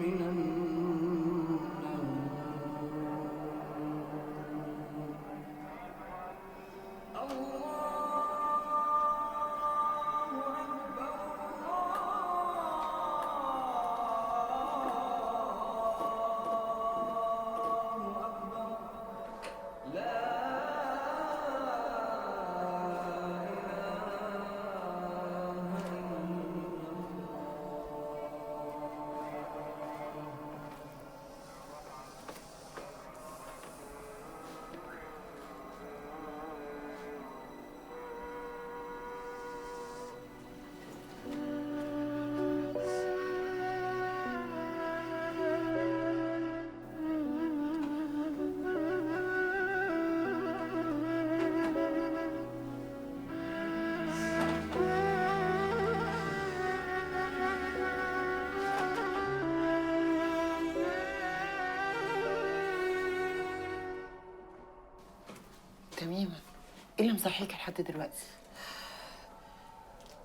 من النوم. الله أكبر، الله أكبر، لا تميمة، ايه اللي مصحيك لحد دلوقتي؟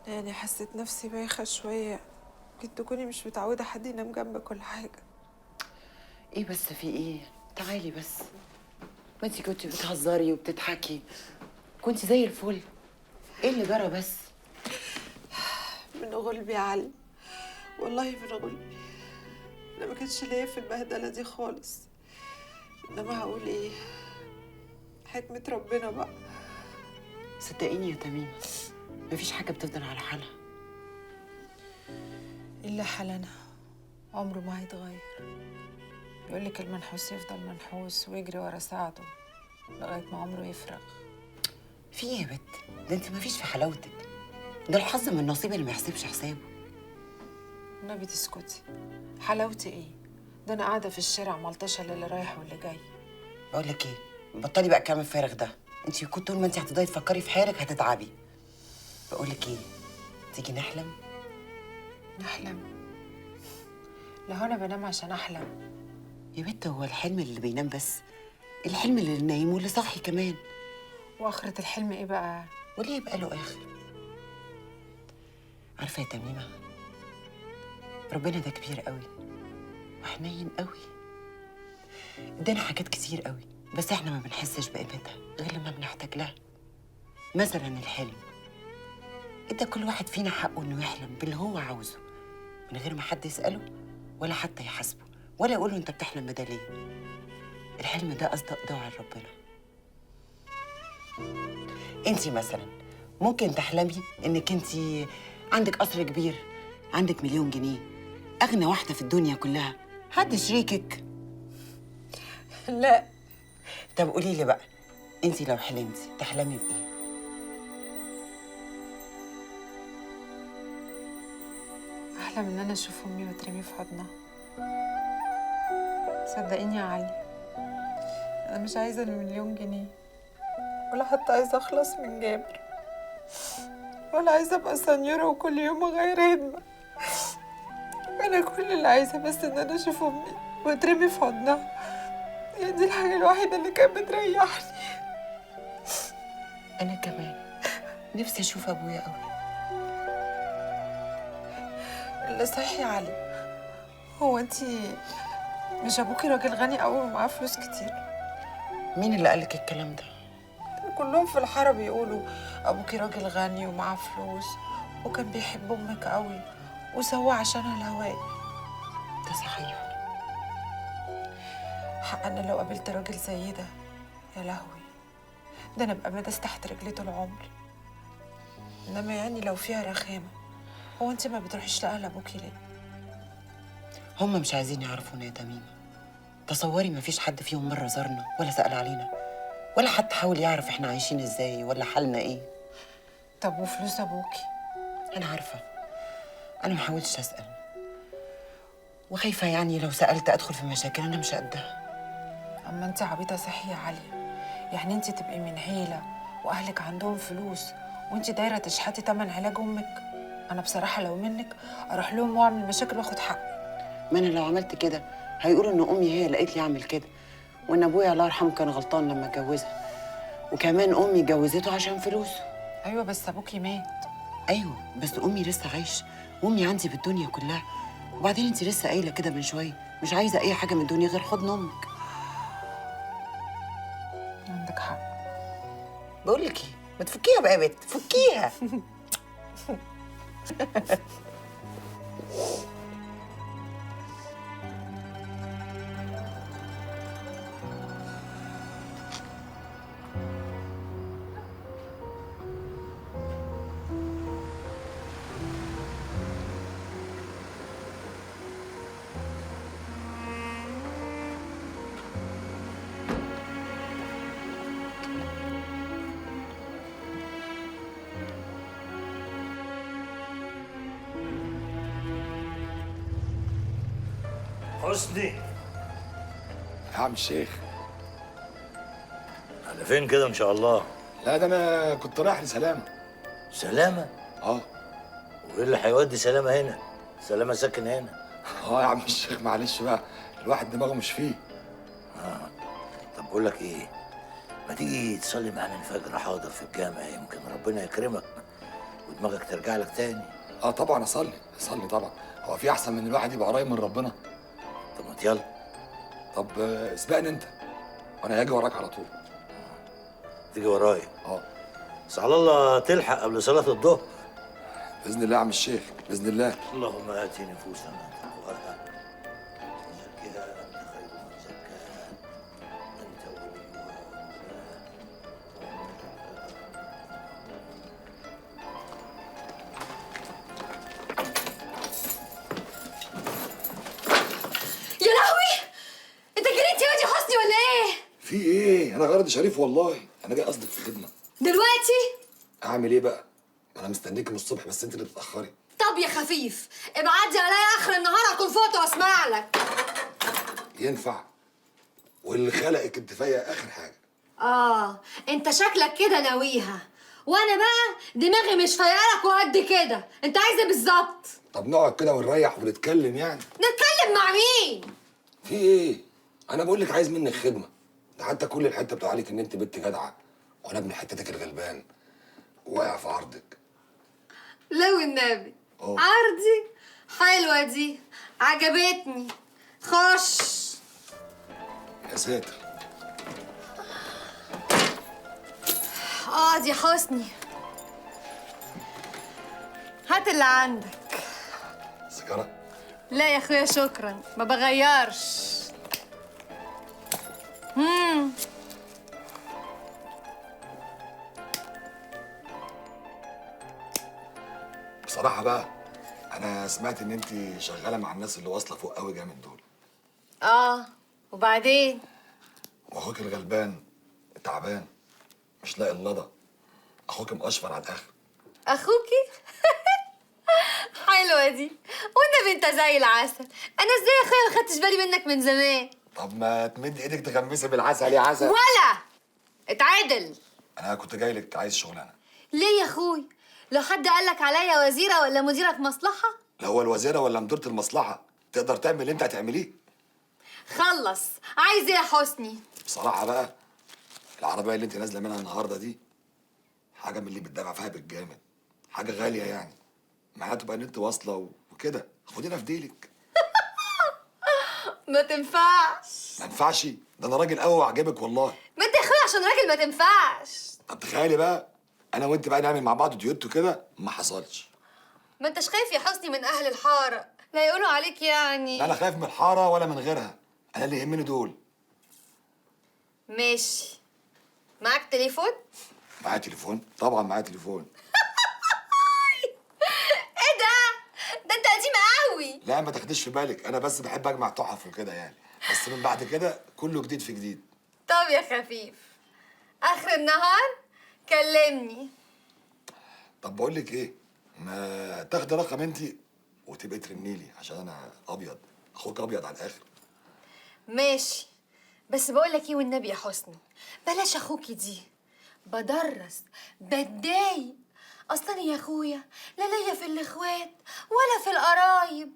يعني حسيت نفسي بايخة شوية. كنت تكوني مش متعودة حد ينام جنبك ولا حاجة. ايه بس في ايه؟ تعالي بس. ما انتي كنتي بتهزري وبتضحكي، كنتي زي الفل. ايه اللي جرى بس؟ من غلبي يا علي، والله من غلبي. أنا ما كانش ليا في البهدلة دي خالص، إنما هقول إيه، حكمة ربنا بقى. صدقيني يا تميمة، مفيش حاجة بتفضل على حالها. إلا حالنا عمره ما هيتغير. يقولك المنحوس يفضل منحوس ويجري ورا ساعده لغاية ما عمره يفرغ. في ايه يا بت؟ ده انت مفيش في حلاوتك. ده الحظ من النصيب اللي ما يحسبش حسابه. النبي تسكتي، حلاوتي إيه؟ ده أنا قاعدة في الشارع ملطشة للي رايح واللي جاي. بقول لك ايه، بطلي بقى الكلام الفارغ ده. انت كنت طول ما انت هتفضلي تفكري في حالك هتتعبي. بقول لك ايه، تيجي نحلم؟ نحلم؟ لا هو أنا بنام عشان أحلم؟ يا بت، هو الحلم اللي بينام بس؟ الحلم اللي نايم واللي صاحي كمان. وآخرة الحلم إيه بقى؟ وليه يبقى له اخر؟ عارفه يا تميمه، ربنا ده كبير قوي وحنين قوي. ادانا حاجات كتير قوي، بس احنا ما بنحسش بقيمتها غير لما بنحتاج لها. مثلا الحلم، ادى كل واحد فينا حقه انه يحلم باللي هو عاوزه من غير ما حد يساله ولا حتى يحاسبه ولا يقوله انت بتحلم بده ليه. الحلم ده اصدق دعاء ربنا. انتي مثلا ممكن تحلمي انك انتي عندك قصر كبير، عندك 1,000,000 جنيه، اغنى واحده في الدنيا كلها، حد شريكك. لا. طب قولي لي بقى، انتي لو حلمتي تحلمي بايه؟ أحلم إن أنا أشوف أمي وترمي في حضنها. صدقيني يا علي، أنا مش عايزة ال1,000,000 جنيه، ولا حتى عايزة أخلص من جابر، ولا عايزة أبقى سنيورة وكل يوم أغير هدمة. أنا كل اللي عايزة بس إن أنا أشوف أمي وترمي في حضنها. هي دي الحاجة الوحيدة اللي كانت بتريحني. انا كمان نفسي اشوف ابويا قوي. اللي صحيح يا علي، هو أنتي مش أبوكي راجل غني أوي ومعاه فلوس كتير؟ مين اللي قالك الكلام ده؟ كلهم في الحارة بيقولوا أبوكي راجل غني ومعاه فلوس وكان بيحب أمك قوي وسوى عشانها الهواء. ده صحيح. حق أنا لو قابلت راجل زي ده، يا لهوي، ده أنا أبقى مدس تحت رجلي طول عمري. إنما يعني لو فيها رخامة، هو أنت ما بتروحيش لأهل أبوكي ليه؟ هم مش عايزين يعرفونا يا تميمة. تصوري ما فيش حد فيهم مرة زارنا ولا سأل علينا ولا حتى حاول يعرف احنا عايشين ازاي ولا حالنا ايه. طب وفلوس أبوكي؟ انا عارفة، انا ما حاولتش أسأل، وخايفة يعني لو سألت ادخل في مشاكل انا مش قدها. أما أنت عبيطة صحي يا علي، يعني أنت تبقي من عيلة وأهلك عندهم فلوس وأنت دايرة تشحتي تمن علاج أمك؟ أنا بصراحة لو منك أروح لهم وأعمل مشاكل وآخد حقي. ما انا لو عملت كده هيقولوا ان امي هي اللي قالت لي اعمل كده، وان ابويا الله يرحمه كان غلطان لما اتجوزها، وكمان امي اتجوزته عشان فلوسه. أيوة بس أبوكي مات. ايوه بس امي لسه عايشه وامي عندي بالدنيا كلها. وبعدين انت لسه قايله كده من شويه مش عايزه اي حاجه من الدنيا غير حضن امك. عندك حق. بقول لك ايه، ما تفكيها بقى يا بت، فكيها. حسني، يا عم الشيخ. على فين كده ان شاء الله؟ لا ده انا كنت رايح لسلامه. سلامة؟ اه وايه اللي هيودي سلامة هنا؟ سلامة ساكن هنا. اه يا عم الشيخ معلش بقى، الواحد دماغه مش فيه. طب بقول لك ايه؟ ما تيجي تصلي معانا الفجر حاضر في الجامع، يمكن ربنا يكرمك ودماغك ترجع لك تاني. اه طبعا اصلي طبعا. هو في احسن من الواحد يبقى قريب من ربنا؟ طب ما يلا. طب اسبقني انت وانا هاجي وراك على طول. تيجي ورايا؟ اه بس على الله تلحق قبل صلاة الظهر. باذن الله يا عم الشيخ، باذن الله. اللهم آت نفوسنا تقواها وزكها أنت خير من زكاها أنت وليها ومولاها. يا لهوي، انت جريت يا واد يا حسني ولا ايه؟ في ايه؟ انا غرض شريف والله، انا جاي قصدك في خدمه. دلوقتي؟ اعمل ايه بقى؟ انا مستنيك من الصبح بس انت اللي بتتاخري. طب يا خفيف ابعدي عليا اخر النهار اكون فوت واسمع لك. ينفع؟ واللي خلقك انت فيا اخر حاجه. انت شكلك كده ناويها، وانا بقى دماغي مش فايقالك وقد كده. انت عايز ايه بالظبط؟ طب نقعد كده ونريح ونتكلم يعني. نتكلم مع مين؟ في ايه؟ انا بقول لك عايز منك خدمه. ده حتى كل الحته بتقول عليك ان انت بنت جدعه، وانا ابن حتتك الغلبان واقع في عرضك. لو النبي. أوه. عرضي حلوه دي، عجبتني. خش. يا ساتر. دي حسني، هات اللي عندك. سيجاره؟ لا يا اخويا شكرا، ما بغيرش. بصراحه بقى انا سمعت ان انت شغاله مع الناس اللي واصله فوق قوي جامد دول. وبعدين؟ واخوك الغلبان تعبان مش لاقي اللضا، اخوك مقشفر على الاخر. اخوكي؟ حلوه دي، والنبي انت زي العسل. انا ازاي يا اخويا ما خدتش بالي منك من زمان؟ طب ما تمد ايدك تغمسي بالعسل يا عسل. ولا اتعدل. انا كنت جاي لك عايز شغلانه. ليه يا اخوي؟ لو حد قالك عليا وزيره ولا مديره في مصلحه؟ لا هو الوزيره ولا مديره المصلحه تقدر تعمل اللي انت هتعمليه. خلص. عايز ايه يا حسني؟ بصراحه بقى العربيه اللي انت نازله منها النهارده دي حاجه من اللي بتدفع فيها بالجامد، حاجه غاليه يعني. معاها تبقى ان انت واصله وكده، خدينا في ديلك. ما تنفعش. ما ينفعش؟ ده انا راجل قوي وعجبك والله. ما انت يا اخويا عشان راجل ما تنفعش. طب تخيلي بقى انا وانت بقى نعمل مع بعض ديوتو كده، ما حصلش. ما انتش خايف يا حسني من اهل الحاره؟ لا يقولوا عليك يعني. لا انا خايف من الحاره ولا من غيرها، انا اللي يهمني دول. ماشي. معاك تليفون؟ معايا تليفون؟ طبعا معايا تليفون. ايه ده انت قديم قوي. لا ما تاخديش في بالك، انا بس بحب اجمع تحف وكده يعني، بس من بعد كده كله جديد في جديد. طب يا خفيف اخر النهار كلمني. طب بقول لك ايه، ما تاخدي رقم انت وتبقي ترني لي عشان انا ابيض، اخوك ابيض على الاخر. ماشي، بس بقول لك ايه والنبي يا حسني، بلاش اخوكي دي. بدرس بتضايق اصلا يا اخويا، لا ليا في الاخوات ولا في القرايب.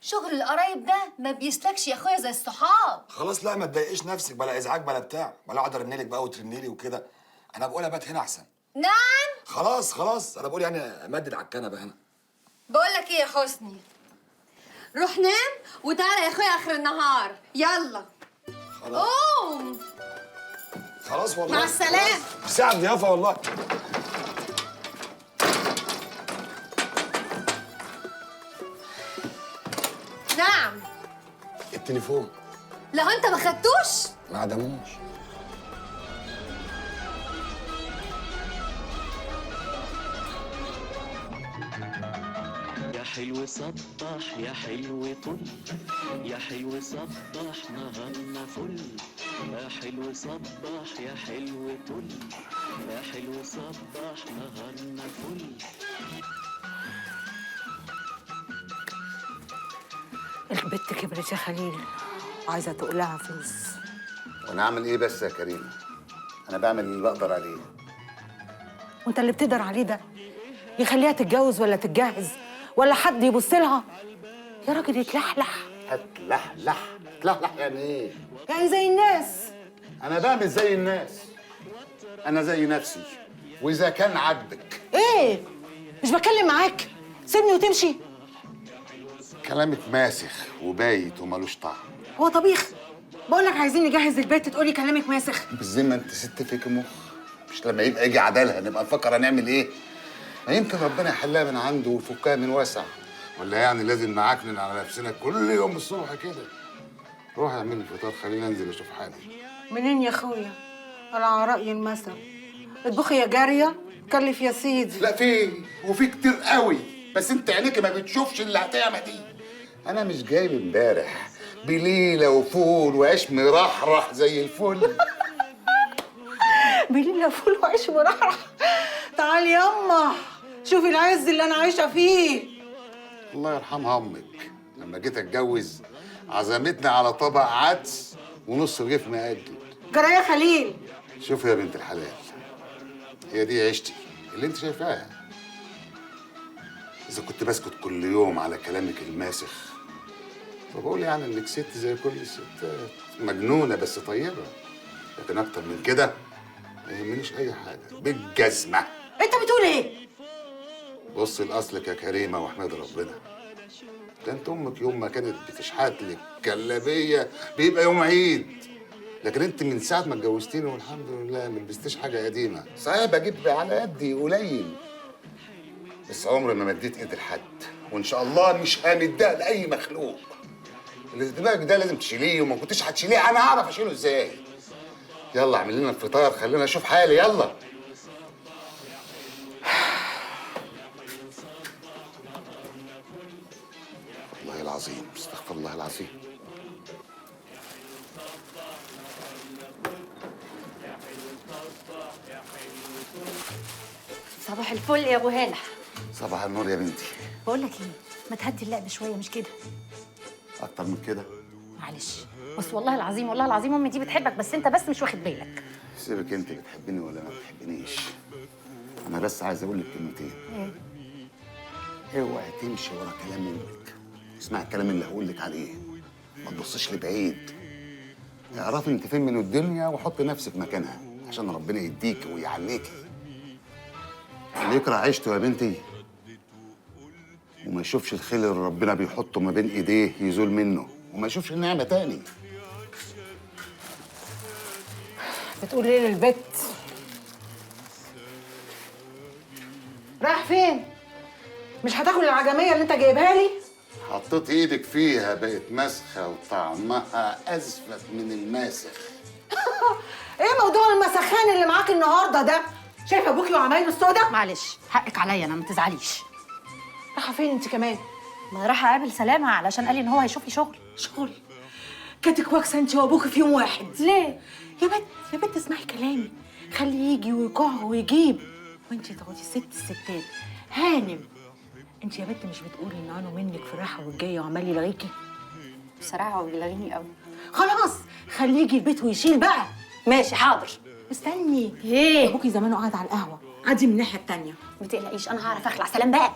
شغل القرايب ده ما بيسلكش يا اخويا زي الصحاب. خلاص لا ما تضايقيش نفسك، بلا ازعاج بلا بتاع، بلا اقعد ارن لك بقى وترني لي وكده. انا بقول ابات هنا احسن. نعم. خلاص انا بقول يعني امدد على الكنبه هنا. بقول لك ايه يا حسني، روح نام وتعالى يا اخويا اخر النهار. يلا خلاص قوم. خلاص والله. مع السلامة. ساعة ضيافة والله. نعم. التليفون لو انت ما خدتوش ما عدموش. يا حلو صبح يا حلو طل، يا حلو صبح نهارنا فل، يا حلو صبح يا حلو طل، يا حلو صبح نهارنا فل. البت كبرت يا خليل، عايزه تقلها فلوس. وانا اعمل ايه بس يا كريمه؟ انا بعمل اللي بقدر عليه. وانت اللي بتقدر عليه ده يخليها تتجوز ولا تتجهز ولا حد يبص لها؟ يا راجل يتلحلح. هتلحلح؟ تلحلح يعني ايه؟ يعني زي الناس. انا بعمل زي الناس، انا زي نفسي، واذا كان عاجبك. ايه؟ مش بتكلم معاك، سيبني وتمشي. كلامك ماسخ وبايت ومالوش طعم. هو طبيخ؟ بقول لك عايزين نجهز البيت تقولي كلامك ماسخ. بالذمه انت ست فيك مخ؟ مش لما يبقى يجي عدالها نبقى نفكر هنعمل ايه؟ ما يمكن ربنا يحلها من عنده ويفكها من واسع، ولا يعني لازم نعكنن على نفسنا كل يوم الصبح كده؟ روح اعمل لي فطار، خليني انزل اشوف حالي. منين يا اخويا؟ انا على راي المثل، اطبخي يا جاريه كلف يا سيدي. لا وفي كتير قوي، بس انت عينيك ما بتشوفش اللي هتعمل دي. انا مش جايب امبارح بليله وفول وعيش مرحرح زي الفل. بليله فول وعيش مرحرح؟ تعالي ياما شوفي العز اللي انا عايشه فيه. الله يرحمها امك، لما جيت اتجوز عزمتني على طبق عدس ونص رغيف مقدد. جرى يا خليل. شوفي يا بنت الحلال، هي دي عيشتي اللي انت شايفاها. اذا كنت بسكت كل يوم على كلامك الماسخ فبقول يعني انك ست زي كل الستات، مجنونه بس طيبه، لكن اكتر من كده ما يهمنيش اي حاجه بالجزمه. انت بتقول ايه؟ بص لاصلك يا كريمه واحمد ربنا. ده انت امك يوم ما كانت بتشحت لك كلابيه بيبقى يوم عيد، لكن انت من ساعه ما اتجوزتيني والحمد لله ما لبستيش حاجه قديمه. صحيح بجيب على قدي قليل، بس عمري ما مديت ايدي لحد، وان شاء الله مش همدها لاي مخلوق. اللي في دماغك ده لازم تشيليه، وما كنتش هتشيليه انا هعرف اشيله ازاي. يلا اعمل لنا الفطار، خلينا اشوف حالي. يلا والله العظيم استغفر الله العظيم. صباح الفل يا ابو هالة. صباح النور يا بنتي. بقول لك ايه، ما تهدي اللعب شويه مش كده؟ اكتر من كده؟ معلش بس والله العظيم والله العظيم امي دي بتحبك، بس انت بس مش واخد بالك. سيبك انت، بتحبني ولا ما بتحبنيش؟ انا بس عايز اقول لك كلمتين. ايه؟ اوعي تمشي ورا كلام امك، اسمع الكلام اللي هقول لك عليه، ما تبصيش لبعيد. اعرفي انت فين من الدنيا وحطي نفسك مكانها عشان ربنا يديكي ويعليكي. اللي يكره عيشته يا بنتي وما يشوفش الخير اللي ربنا بيحطه ما بين ايديه يزول منه، وما يشوفش النعمه تاني. بتقول ايه للبت؟ رايح فين؟ مش هتاكل العجميه اللي انت جايبها لي؟ حطيت ايدك فيها بقت مسخه وطعمها ازفت من الماسخ. ايه موضوع المسخان اللي معاك النهارده ده؟ شايفه ابوكي وعمايله السودا؟ معلش حقك عليا انا، ما تزعليش. رايحه فين انت كمان؟ ما راح اقابل سلامه علشان قال لي ان هو هيشوف لي شغل. شغل؟ كاتك واكسه انت وابوكي في يوم واحد. ليه؟ يا بنت اسمعي كلامي، خليه يجي ويقع ويجيب وانت تقعدي ست الستات هانم. انت يا بنت مش بتقولي ان انا منك في الراحه والجايه وعمال يلغيكي؟ بصراحه هو بيلغيني قوي. خلاص خليه يجي البيت ويشيل بقى. ماشي حاضر. استني. ايه؟ ابوكي زمانه قاعد على القهوه، عادي من الناحيه التانيه. ما تقلقيش انا هعرف اخلع. سلام بقى.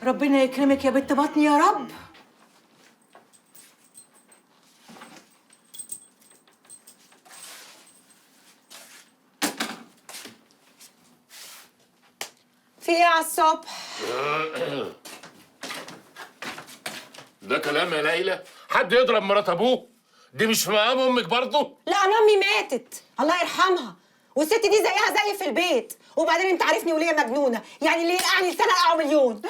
ربنا يكرمك يا بنت بطني يا رب. في ايه على الصبح؟ ده كلام يا ليلى؟ حد يضرب مرات ابوه؟ دي مش في مقام امك برضه؟ لا انا امي ماتت الله يرحمها، والست دي زيها زي في البيت. وبعدين انت عارفني وليا مجنونه، يعني اللي يلقعني لسنه اقعه مليون.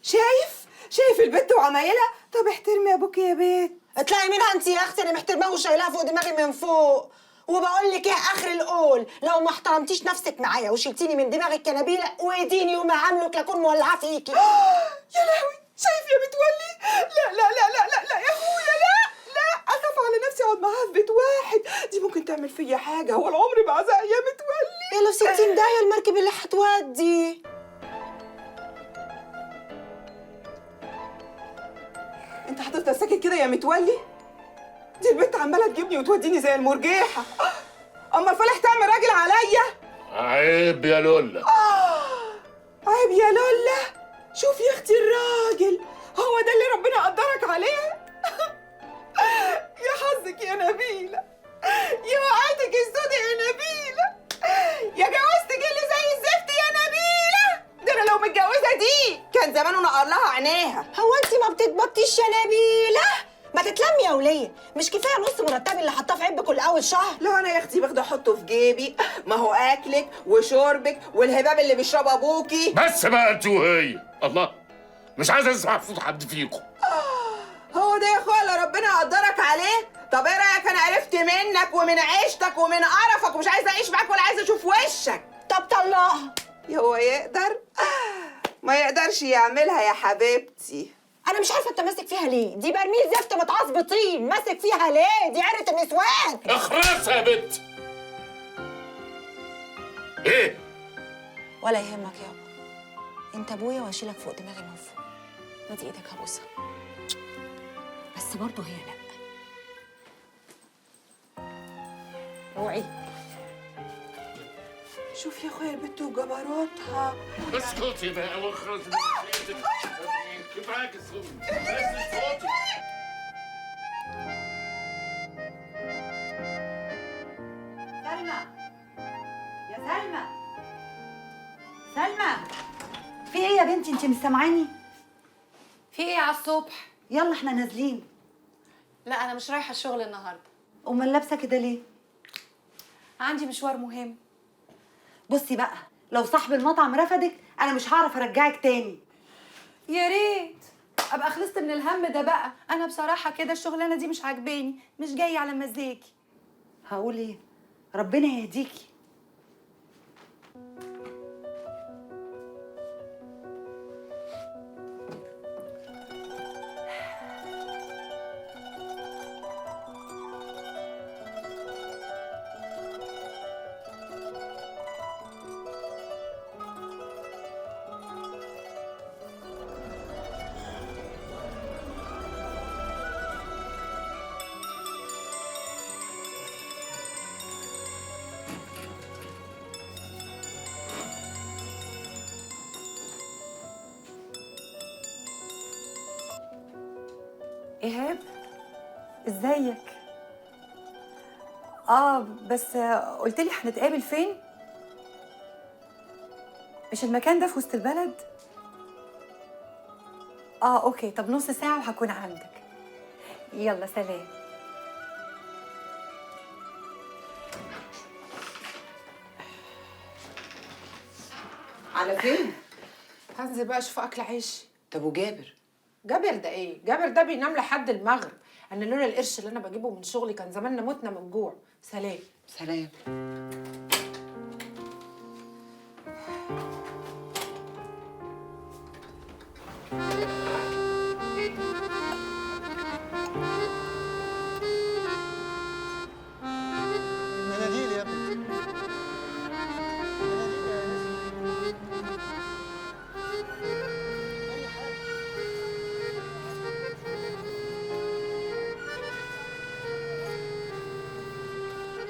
شايف البت وعمايلها؟ طب احترمي ابوكي يا بيت. اطلعي منها انت يا اختي، انا محترماها وشايلاها فوق دماغي من فوق. وبقول لك ايه اخر القول، لو ما احترمتيش نفسك معايا وشلتيني من دماغ الكنابيله واديني يوم هعملك لاكون مولعه فيكي. يا لهوي، شايف يا متولي؟ لا لا لا لا لا لا يا اخويا، لا اخاف على نفسي اقعد معاها في بيت واحد، دي ممكن تعمل فيا حاجه، هو العمر بعزق يا متولي. يلا في 60 داهيه المركب اللي هتودي. انت هتفضل ساكت كده يا متولي؟ دي البنت عماله تجيبني وتوديني زي المرجيحه. اما الفلاح تعمل راجل عليا. عيب يا لولا. عيب يا لولا. شوف يا اختي الراجل، هو ده اللي ربنا قدرك عليه. يا حظك يا نبيله، يا وقعتك السودة يا نبيله، يا جوازتك اللي زي الزفت يا نبيله. ده انا لو متجوزه دي كان زمانه نقر لها عينيها. هو انت ما بتتبطيش يا نبيله؟ ما تتلمي يا وليه، مش كفايه نص مرتبي اللي حاطاه في عبك كل اول شهر؟ لو انا يا اختي باخده احطه في جيبي، ما هو اكلك وشربك والهباب اللي بيشربه ابوكي. بس بقى انت وهي، الله مش عايز اسمع صوت حد فيكم. هو ده يا اخويا اللي ربنا قدرك عليه؟ طب ايه رايك انا عرفت منك ومن عيشتك ومن قرفك ومش عايزه اعيش معاك ولا عايزه اشوف وشك. طب طلقها. هو يقدر؟ ما يقدرش يعملها يا حبيبتي. انا مش عارفه انت ماسك فيها ليه، دي برميل زفت متعص بطين، ماسك فيها ليه؟ دي عرة النسوان. اخرسها يا بنت. ايه؟ ولا يهمك يابا، انت ابويا واشيلك فوق دماغي من فوق. مدي ايدك هبوسها، بس برضه هي لا. اوعي. شوف يا اخويا البت وجبروتها. اسكتي بقى واخرسي بنتك. كفاك الصوت. بس صوتي. سلمى يا سلمى، سلمى في ايه يا بنتي؟ انت مش سامعاني؟ في ايه على الصبح؟ يلا احنا نازلين. لا انا مش رايحه الشغل النهارده. امال لابسه كده ليه؟ عندي مشوار مهم. بصي بقى، لو صاحب المطعم رفضك انا مش هعرف ارجعك تاني. يا ريت ابقى خلصت من الهم ده بقى. انا بصراحه كده الشغلانه دي مش عاجباني، مش جايه على مزاجي. هقول ايه؟ ربنا يهديكي. إيهاب، ازيك؟ بس قلت لي هنتقابل فين؟ مش المكان ده في وسط البلد؟ اوكي، طب نص ساعة وهكون عندك. يلا سلام. على فين؟ هنزل بقى اشوف اكل عيش. طب وجابر؟ جابر ده ايه؟ جابر ده بينام لحد المغرب. انا لولا القرش اللي انا بجيبه من شغلي كان زماننا متنا من جوع. سلام. سلام. مناديل يا ابني.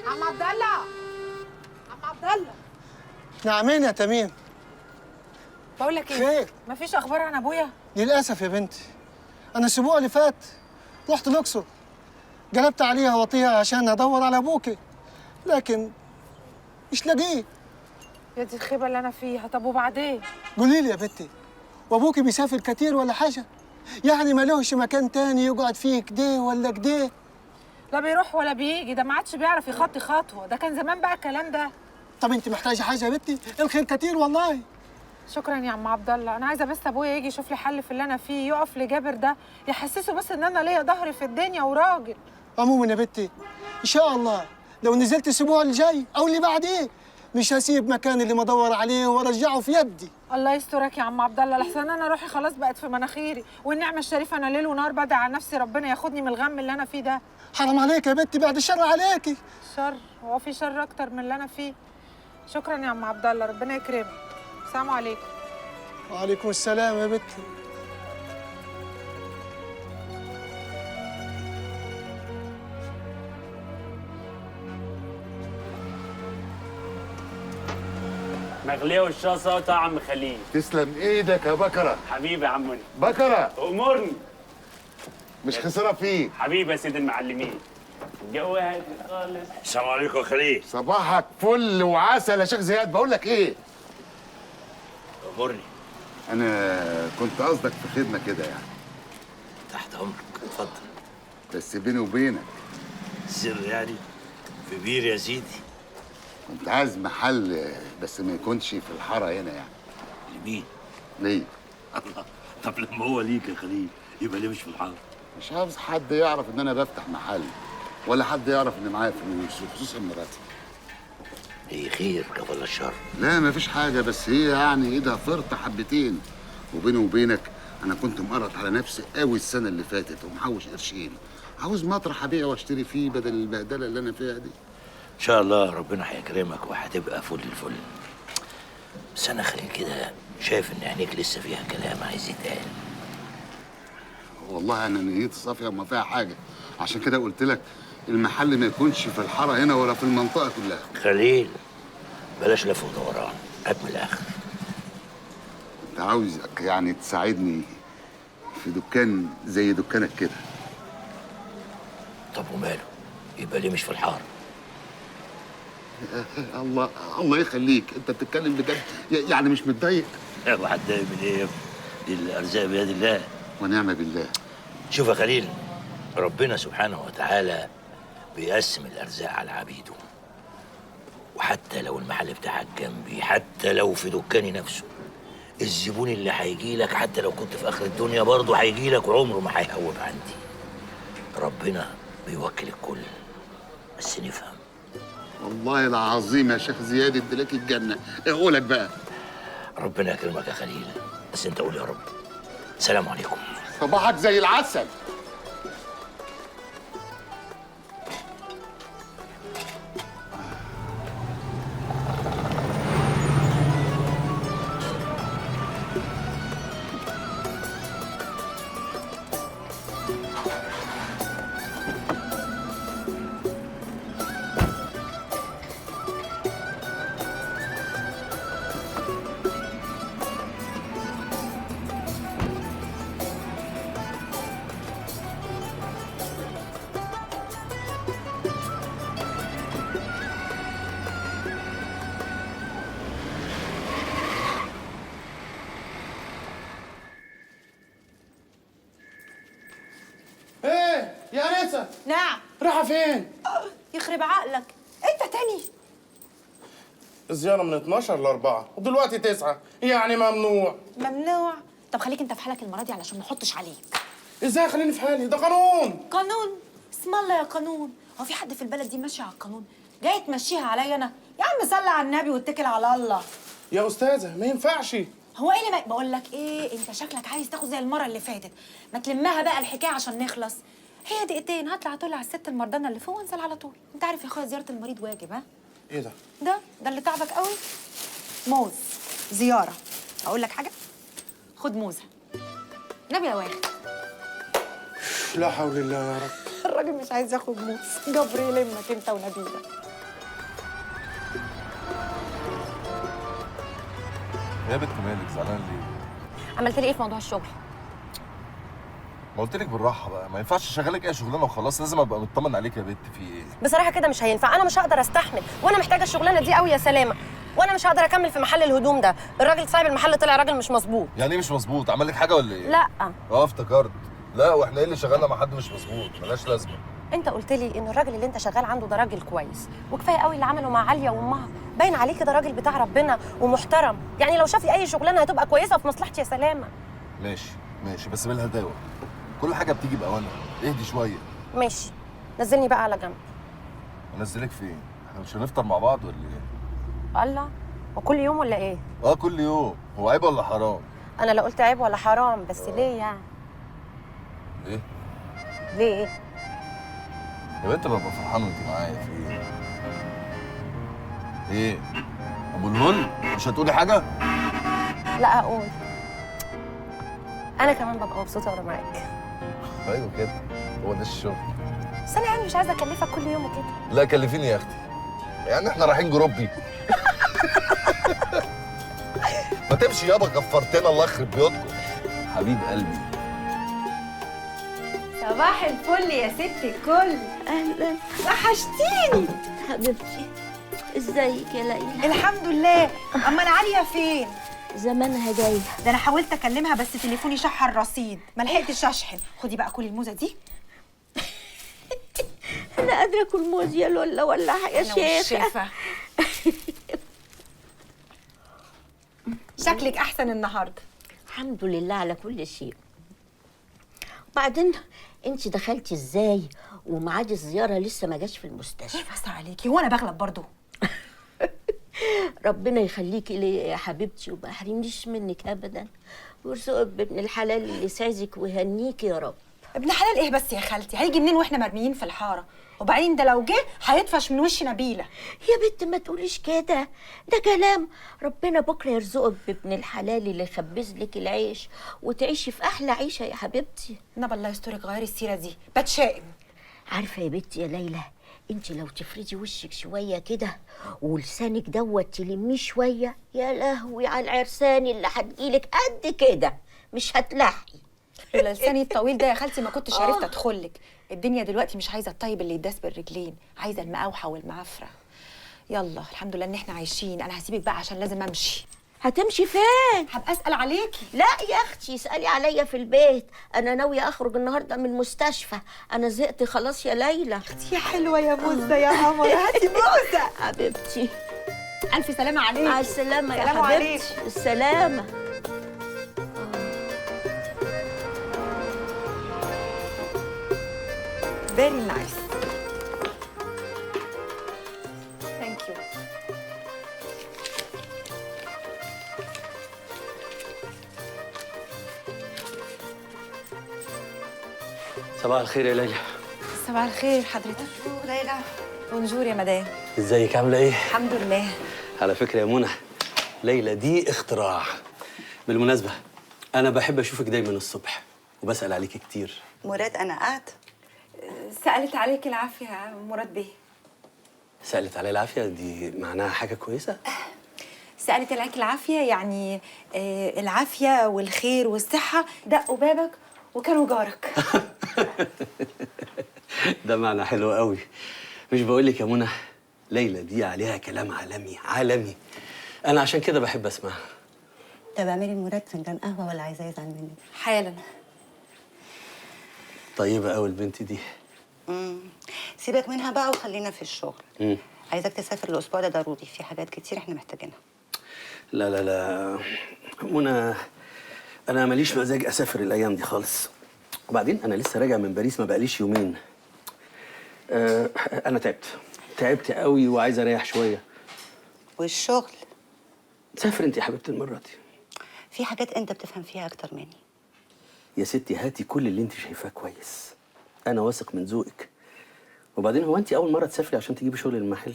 عم عبد الله، عم عبد الله، نعمين يا تميم. بقول لك ايه؟ خير؟ مفيش اخبار عن ابويا؟ للاسف يا بنتي، انا الاسبوع اللي فات رحت الاقصر، قلبت عليها وطيها عشان ادور على ابوكي، لكن مش لاقيه. يا دي الخيبه اللي انا فيها. طب وبعدين؟ قولي لي يا بنتي، وابوكي بيسافر كتير ولا حاجه؟ يعني مالوش مكان تاني يقعد فيه كده ولا كده؟ لا بيروح ولا بيجي، ده ما عادش بيعرف يخطي خطوه، ده كان زمان بقى الكلام ده. طب انت محتاجه حاجه يا بنتي؟ الخير كتير والله. شكرا يا عم عبد الله، انا عايزه بس ابويا يجي يشوف لي حل في اللي انا فيه، يقف لجابر ده يحسسه بس ان انا ليا ظهر في الدنيا وراجل. عموما يا بنتي ان شاء الله لو نزلت الاسبوع الجاي او اللي بعديه مش هسيب مكان اللي مدور عليه وارجعه في يدي. الله يسترك يا عم عبد الله، لحسن انا روحي خلاص بقت في مناخيري، والنعمه الشريفه انا ليل ونهار بدعي على نفسي ربنا ياخدني من الغم اللي انا فيه ده. حرام عليك يا بنتي، بعد الشر عليكي. شر؟ هو في شر اكتر من اللي انا فيه؟ شكرا يا عم عبد الله، ربنا يكرمك. السلام عليكم. وعليكم السلام يا بنتي. مغليه وشها سلطه يا عم خليل. تسلم ايدك يا بكره. حبيبي يا عموني. بكره امرني. مش خساره فيك. حبيبي يا سيد المعلمين. الجو هادي خالص. السلام عليكم يا خليل. صباحك فل وعسل يا شيخ زياد. بقول لك ايه؟ امرني. انا كنت قصدك في خدمه كده يعني. تحت امرك، اتفضل. بس بيني وبينك سر يعني؟ في بير يا سيدي. كنت عايز محل بس ما يكونش في الحاره هنا يعني. لمين؟ ليه؟ الله، طب لما هو ليك يا خليل يبقى ليه مش في الحاره؟ مش عاوز حد يعرف ان انا بفتح محل ولا حد يعرف ان معايا فلوس وخصوصا مراتي. ايه خير كفل الشر؟ لا مفيش حاجه، بس هي يعني ايدها فرطه حبتين. وبيني وبينك انا كنت مقرط على نفسي قوي السنه اللي فاتت ومحوش قرشين، عاوز مطرح ابيع واشتري فيه بدل البهدله اللي انا فيها دي. ان شاء الله ربنا هيكرمك وهتبقى فل الفل. بس انا خليل كده شايف ان عينيك لسه فيها كلام عايز يتقال. والله انا نيتي صافيه وما فيها حاجه، عشان كده قلت لك المحل ما يكونش في الحاره هنا ولا في المنطقه كلها. خليل بلاش لف ودوران، هات من الاخر. انت عاوزك يعني تساعدني في دكان زي دكانك كده. طب وماله؟ يبقى ليه مش في الحاره؟ الله يخليك، انت بتتكلم بجد يعني مش متضايق؟ وهتضايق من ايه يا ابني؟ دي الارزاق بيد الله. ونعم بالله. شوف يا خليل، ربنا سبحانه وتعالى بيقسم الارزاق على عبيده. وحتى لو المحل بتاعك جنبي، حتى لو في دكاني نفسه، الزبون اللي هيجي لك حتى لو كنت في اخر الدنيا برضه هيجي لك وعمره ما هيهوب عندي. ربنا بيوكل الكل، بس نفهم. والله العظيم يا شيخ زياد اديلك الجنه. ايه قولك بقى؟ ربنا يكرمك يا خليل، بس انت قول يا رب. السلام عليكم. صباحك زي العسل. ايه يا انسه؟ نعم. رايحه فين؟ يخرب عقلك، انت تاني؟ الزياره من 12 ل 4 ودلوقتي 9، يعني ممنوع. ممنوع؟ طب خليك انت في حالك المره دي علشان ما احطش عليك. ازاي خليني في حالي؟ ده قانون. قانون؟ اسم الله يا قانون، هو في حد في البلد دي ماشي على القانون؟ جاي تمشيها عليا انا؟ يا عم صلي على النبي واتكل على الله. يا استاذه ما ينفعش. هو ايه اللي بقول لك ايه؟ انت شكلك عايز تاخد زي المره اللي فاتت، ما تلمها بقى الحكايه عشان نخلص. هي دقيقتين هطلع اطل على الست المرضانه اللي فوق وانزل على طول. انت عارف يا اخويا زياره المريض واجب. ها؟ ايه ده؟ ده اللي تعبك قوي؟ موز زياره. اقول لك حاجه؟ خد موزه. نبي يا واخد. لا حول الله يا رب. الراجل مش عايز ياخد موز. جبر يلمك انت ونبيله. يا بنت مالك زعلان ليه؟ عملت لي ايه في موضوع الشغل؟ ما قلت لك بالراحه بقى، ما ينفعش اشغلك اي شغلانه وخلاص، لازم ابقى مطمن عليك يا بنت. في ايه؟ بصراحه كده مش هينفع، انا مش هقدر استحمل، وانا محتاجه الشغلانه دي قوي يا سلامه. وانا مش هقدر اكمل في محل الهدوم ده. الراجل صاحب المحل طلع راجل مش مظبوط. يعني ايه مش مظبوط؟ عمل لك حاجه ولا ايه؟ لا. افتكرت. لا واحنا ايه اللي شغالنا مع حد مش مظبوط؟ ملهاش لازمه. انت قلت لي ان الراجل اللي انت شغال عنده ده راجل كويس، وكفايه قوي اللي عمله مع عليا وامها. باين عليه كده راجل بتاع ربنا ومحترم، يعني لو شاف لي اي شغلانه هتبقى كويسه وفي مصلحتي يا سلامه. ماشي بس بالهداوه. كل حاجه بتيجي باوانها، اهدي شويه. ماشي، نزلني بقى على جنب. انزلك فين؟ احنا مش هنفطر مع بعض ولا ايه؟ الله، وكل يوم ولا ايه؟ كل يوم. هو عيب ولا حرام؟ انا لا قلت عيب ولا حرام، بس ليه يعني؟ ليه؟ ليه؟ يا بنت ببقى فرحان وانت معايا في ايه؟ ايه؟ ابو الهول مش هتقولي حاجه؟ لا هقول. انا كمان ببقى مبسوطه وانا معاك. ايوه كده، هو ده الشغل. بس انا يعني مش عايزه اكلفك كل يوم وكده. لا كلفيني يا اختي، يعني احنا رايحين جروبي. ما تمشي يابا، غفرتنا الله يخرب بيوتكم. حبيب قلبي. صباح الفل يا ست الكل. اهلا، وحشتيني حبيبتي. ازيك يا ليلى؟ الحمد لله. اما انا عاليه فين؟ زمانها جايه. ده انا حاولت اكلمها بس تليفوني شحن الرصيد، ما لحقتش اشحن. خدي بقى كل الموزه دي. انا قادره اكل موز يا لولا ولا يا شيخه. شكلك احسن النهارده. الحمد لله على كل شيء. وبعدين انت دخلتي ازاي وميعاد الزياره لسه ما جاش في المستشفى؟ بس عليكي، هو انا بغلب برضو؟ ربنا يخليكي ليا يا حبيبتي وما يحرمنيش منك ابدا، ويرزقك بابن الحلال اللي يسعدك ويهنيكي يا رب. ابن حلال ايه بس يا خالتي؟ هيجي منين واحنا مرميين في الحاره؟ وبعدين ده لو جه هيطفش من وش نبيله. يا بنت ما تقوليش كده، ده كلام. ربنا بكره يرزقك بابن الحلال اللي يخبز لك العيش وتعيشي في احلى عيشه يا حبيبتي. نبى الله يسترك، غيري السيره دي، بتشائم. عارفه يا بنتي يا ليلى، انت لو تفردي وشك شويه كده ولسانك دوت تلميه شويه، يا لهوي على العرسان اللي هتجيلك قد كده مش هتلحقي. لولا لساني الطويل ده يا خالتي ما كنتش عرفت ادخلك. الدنيا دلوقتي مش عايزه الطيب اللي يداس بالرجلين، عايزه المقاوحه والمعفره. يلا الحمد لله ان احنا عايشين. انا هسيبك بقى عشان لازم امشي. هتمشي فين؟ هبقى اسال عليكي. لا يا اختي اسالي عليا في البيت، انا ناويه اخرج النهارده من المستشفى، انا زهقت خلاص يا ليلى. اختي يا حلوه يا موزه يا قمر، هاتي موزه. حبيبتي الف سلامه عليكي. مع السلامه يا حبيبتي. السلامه. Very nice. Thank you. صباح الخير يا ليلى. صباح الخير حضرتك. بونجور ليلى. بونجور يا مدام. ازيك عامله ايه؟ الحمد لله. على فكره يا منى، ليلى دي اختراع. بالمناسبه انا بحب اشوفك دايما الصبح وبسال عليكي كتير. مراد انا قاعد. سألت عليك العافيه يا مراد بيه. سالت علي العافيه دي معناها حاجه كويسه؟ سألت عليك العافيه يعني العافيه والخير والصحه دقوا بابك وكانوا جارك. ده معنى حلو قوي. مش بقول لك يا منى، ليلى دي عليها كلام عالمي عالمي، انا عشان كده بحب اسمعها. طب اعملي لمراد فنجان قهوه ولا عايزاه يزعل مني؟ حالا. طيبه قوي البنت دي. سيبك منها بقى وخلينا في الشغل. عايزاك تسافر الاسبوع ده ضروري، في حاجات كتير احنا محتاجينها. لا لا لا منى، انا ماليش مزاج اسافر الايام دي خالص. وبعدين انا لسه راجع من باريس ما بقاليش يومين. انا تعبت قوي وعايز اريح شويه. والشغل؟ سافر انت يا حبيبتي المره دي. في حاجات انت بتفهم فيها اكتر مني. يا ستي هاتي كل اللي انت شايفاه كويس، انا واثق من ذوقك. وبعدين هو انت اول مره تسافري عشان تجيبي شغل المحل؟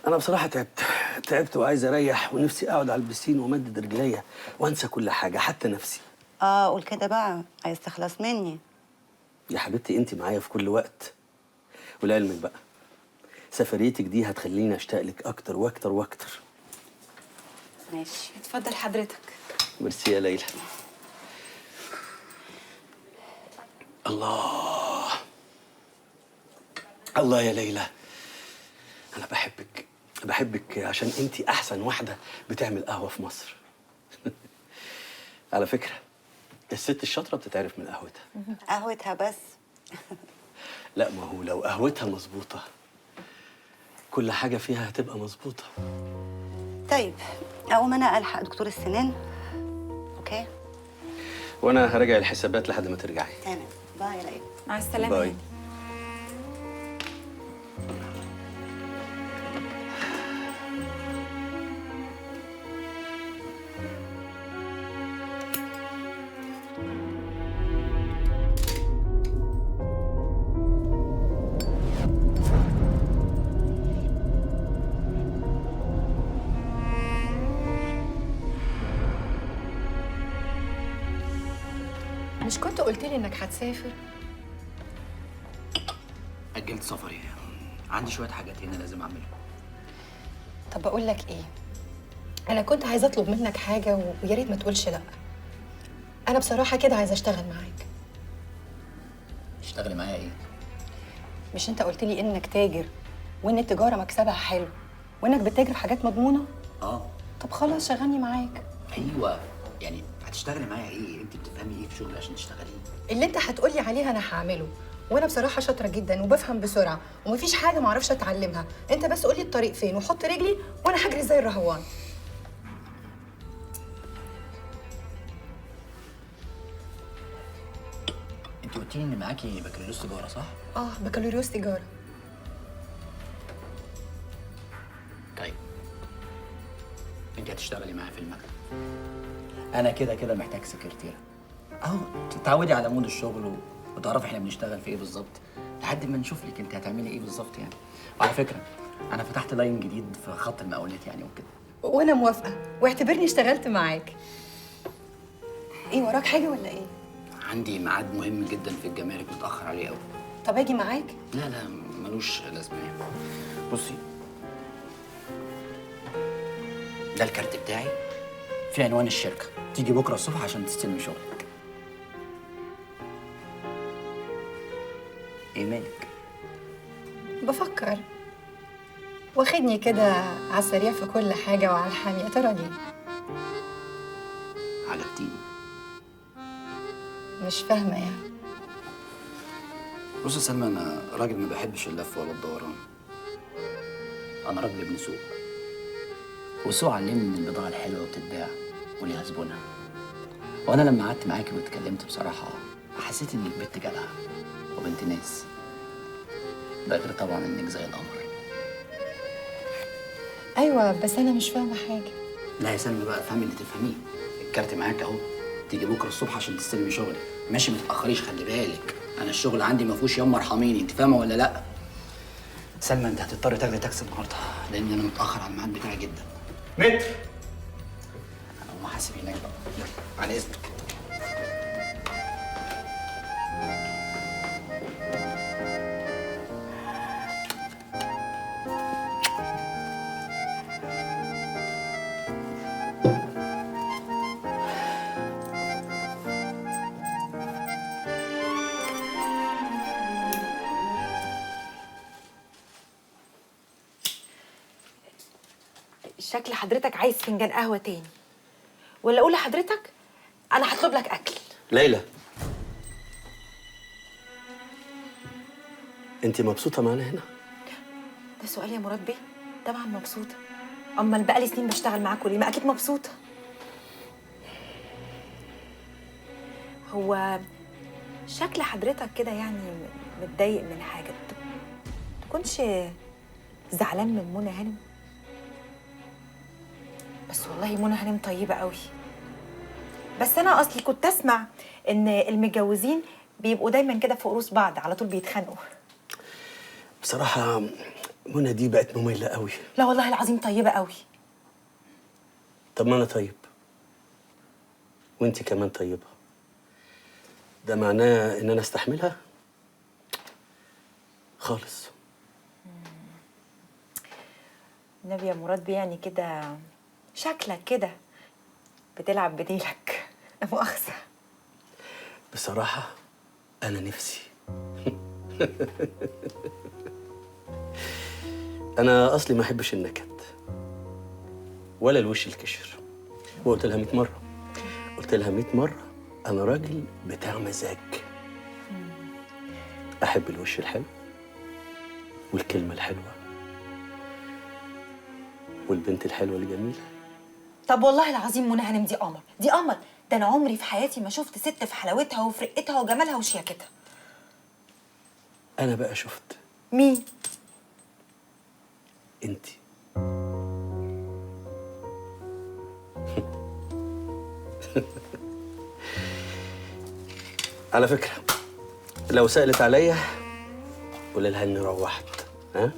انا بصراحه تعبت وعايز اريح ونفسي اقعد على البسين وامدد رجليا وانسى كل حاجه حتى نفسي. قول كده بقى، عايز تخلص مني؟ يا حبيبتي انت معايا في كل وقت. ولعلمك بقى سفريتك دي هتخليني اشتاق لك اكتر واكتر واكتر. ماشي، اتفضل حضرتك. ميرسي يا ليلى. الله الله يا ليلى، انا بحبك بحبك عشان انت احسن واحده بتعمل قهوه في مصر. على فكره الست الشاطره بتتعرف من قهوتها. قهوتها بس. لا، ما هو لو قهوتها مظبوطه كل حاجه فيها هتبقى مظبوطه. طيب اقوم انا الحق دكتور السنان. اوكي. وانا هراجع الحسابات لحد ما ترجعي. تمام. باي يا ليلى. مع السلامه. باي. مش كنت قلت لي انك هتسافر؟ أجلت سفري، عندي شوية حاجات هنا لازم أعملها. طب بقول لك ايه، انا كنت عايزه اطلب منك حاجه ويا ريت ما تقولش لا. انا بصراحه كده عايزه اشتغل معاك. تشتغلي معايا إيه؟ مش انت قلت لي انك تاجر وان التجاره مكسبها حلو وانك بتتاجر في حاجات مضمونه؟ طب خلاص شغلني معاك. أيوه، يعني هتشتغلي معايا إيه؟ أنت بتفهمي إيه في شغل عشان تشتغليه؟ اللي انت هتقولي عليها انا هعمله، وانا بصراحه شاطره جدا وبفهم بسرعه ومفيش حاجه ما اعرفش اتعلمها. انت بس قولي الطريق فين وحط رجلي وانا هجري زي الرهوان. أنت قلتي لي إن معاكي بكالوريوس تجارة صح؟ بكالوريوس تجاره. طيب أنت هتشتغلي معايا في المكتب. أنا كده كده محتاج سكرتيرة. أهو تتعودي على مود الشغل وتعرفي إحنا بنشتغل في إيه بالظبط لحد ما نشوف لك أنت هتعملي إيه بالظبط يعني. وعلى فكرة أنا فتحت لاين جديد في خط المقاولات يعني وكده. وانا موافقه واعتبرني اشتغلت معاك. ايه وراك حاجه ولا ايه؟ عندي ميعاد مهم جدا في الجمارك متأخر عليه قوي. طب اجي معاك؟ لا ملوش لازمة يعني. بصي، ده الكارت بتاعي في عنوان الشركة، تيجي بكرة الصبح عشان تستلمي شغلك. ايه مالك؟ بفكر. واخدني كده على السريع في كل حاجه وعلى الحامي، يا ترى ليه؟ عجبتيني. مش فاهمه يعني. بص يا سلمى، انا راجل ما بحبش اللف ولا الدوران. انا راجل ابن سوق، والسوق علمني ان البضاعه الحلوه بتتباع وليها زبونها. وانا لما قعدت معاكي واتكلمت بصراحه حسيت انك بنت جدعه وبنت ناس. ده غير طبعا انك زي القمر. ايوه بس انا مش فاهمه حاجه. لا يا سلمى بقى، افهمي اللي تفهميه. الكارت معاك اهو، تيجي بكره الصبح عشان تستلمي شغلك. ماشي، ما تتاخريش، خلي بالك انا الشغل عندي ما فيهوش يوم ارحميني، انت فاهمه ولا لا؟ سلمى انت هتضطري تاخدي تاكسي النهارده لان انا متاخر على الميعاد بتاعي جدا. متر انا هقوم احاسب هناك بقى. يلا على اذنك. شكل حضرتك عايز فنجان قهوه تاني، ولا اقول لحضرتك انا هطلب لك اكل؟ ليلى، انت مبسوطه معانا هنا؟ ده سؤال يا مراد بيه؟ طبعا مبسوطه. امال بقالي سنين بشتغل معاكوا ليه؟ ما اكيد مبسوطه. هو شكل حضرتك كده يعني متضايق من حاجه، تكونش زعلان من منى هانم؟ بس والله منى هانم طيبه قوي. بس انا اصلي كنت اسمع ان المتجوزين بيبقوا دايما كده في قروس بعض، على طول بيتخانقوا. بصراحه منى دي بقت مميله قوي. لا والله العظيم طيبه قوي. طب ما انا طيب وانت كمان طيبه، ده معناه ان انا استحملها خالص. النبي يا مراد بيه، يعني كده شكلك كده بتلعب بديلك. لا مؤاخذة. بصراحة أنا نفسي انا اصلي ما احبش النكد ولا الوش الكشر، وقلت لها 100 مره، قلت لها 100 مره انا راجل بتاع مزاج، احب الوش الحلو والكلمه الحلوه والبنت الحلوه الجميله. طب والله العظيم منى هانم دي قمر، دي قمر. ده انا عمري في حياتي ما شفت ست في حلاوتها وفي رقتها وجمالها وشياكتها. انا بقى شفت. مين؟ انتي. على فكره لو سألت عليا قول لها اني روحت، ها؟